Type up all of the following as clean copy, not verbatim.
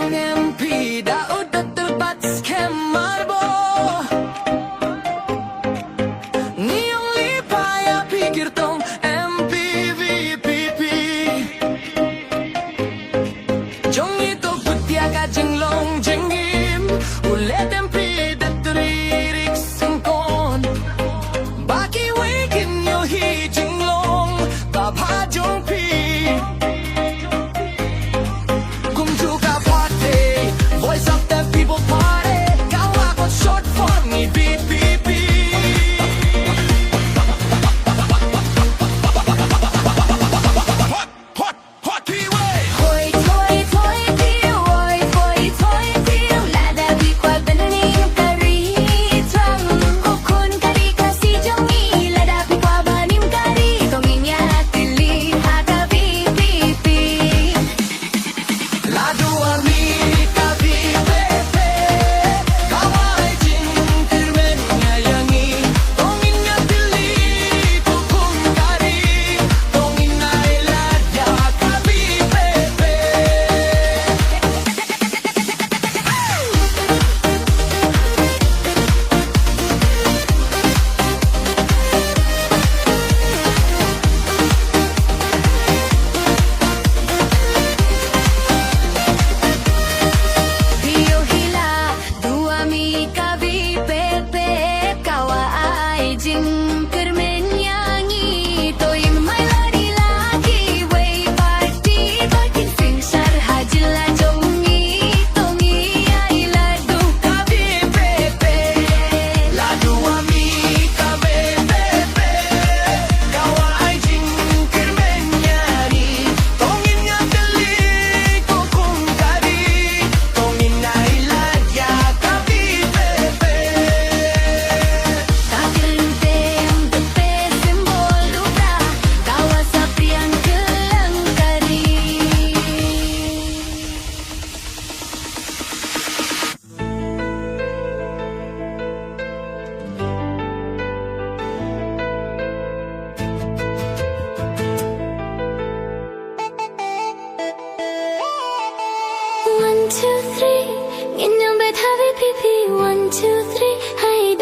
Madiang MP Daud Dr. Batskhem Myrboh Niong lipaya pikir tong MP VPP Jong ito putiaga jenglong jenggim Ulet MP Dr. Irik sengkon Baki wakin yo hi jenglong Babha jong pi Voice of the people party Kawa ko short form ni BPP Hot P-Way Hoi toi toi tiêu Hoi toi toi tiêu Là đã bị qua bên ninh kari Trang Cô khôn kari kasi jong i Là đã bị qua ba nim kari Tong inya tili Hata BPP La dua mi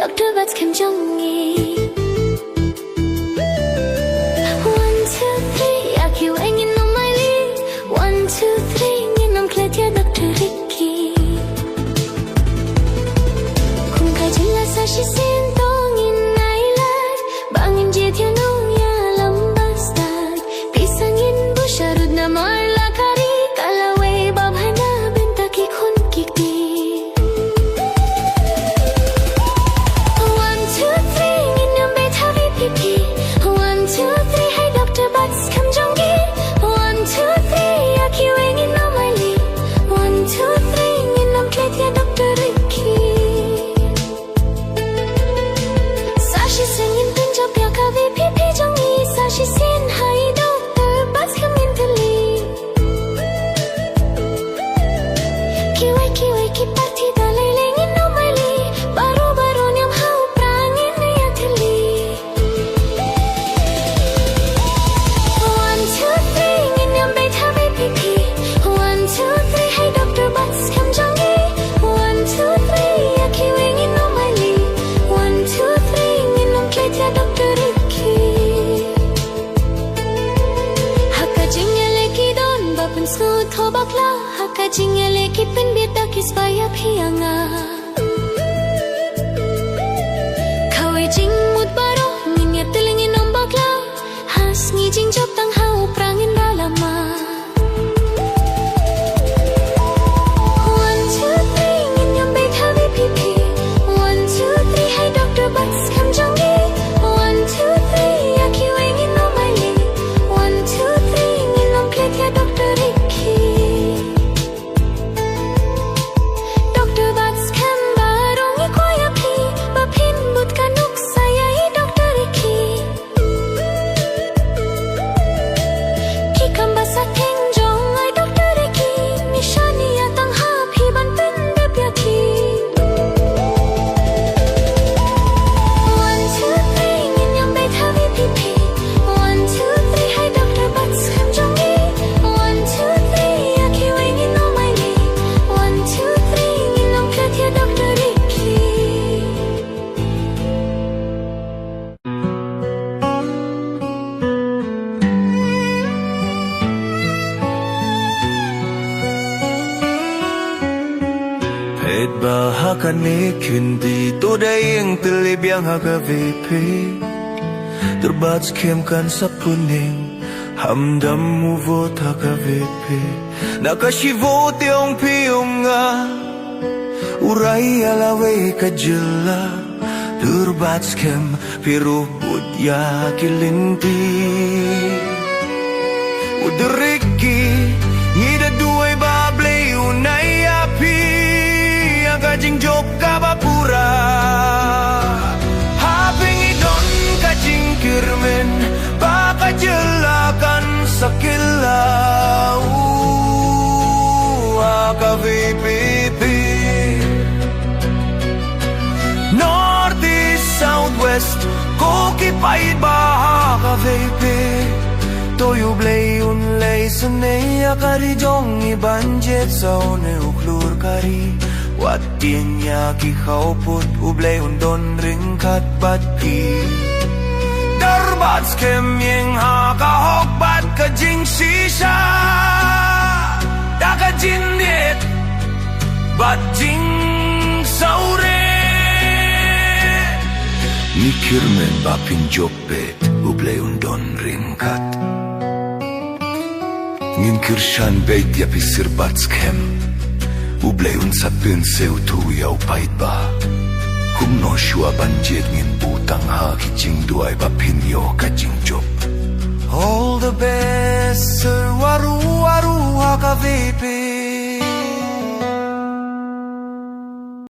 Dr. Batskhem jongi 1, 2, 3 Aku ingin nomali 1, 2, 3 Ingin nom kletia Dr. Ricky Kung ka jelas ashi sin tongin nailat Bangin jetian ya lambas tak Pisangin busharud na marla kari Kalaway babhana bentaki khun kikti Dr. me kundi to dayeng telebyang hagavepe Terbatskhem kan sa puning hamdam mo vot hagavepe Nakashivote ang piyong nga uray alawe kajila Terbatskhem pero budya kilinti Uderiki ngida duay bablay unay api Ang kajing jok kabapura Haping idon kajing kirmen Baka jelakan sa kilaw Akavipipi North, East, Southwest Kokipait baha kavipi Toyo blay unlay sanaya kari jong ibanjet sa one uklur kari Wat tinya ki kauput ublay undon ringkat batki Darbatskhem yang hakahok bat kajing sisa Daka jindit bat jing saure Mikirmen bapin jopet ublay undon ringkat Ngin kirshan beit ya pisir Batskhem Ublay sa pinseu tuyaw pait ba Kung no shua banjit ngin butang ha Kijing duay ba pinyo kajing job All the best sir waru waru ha ka VP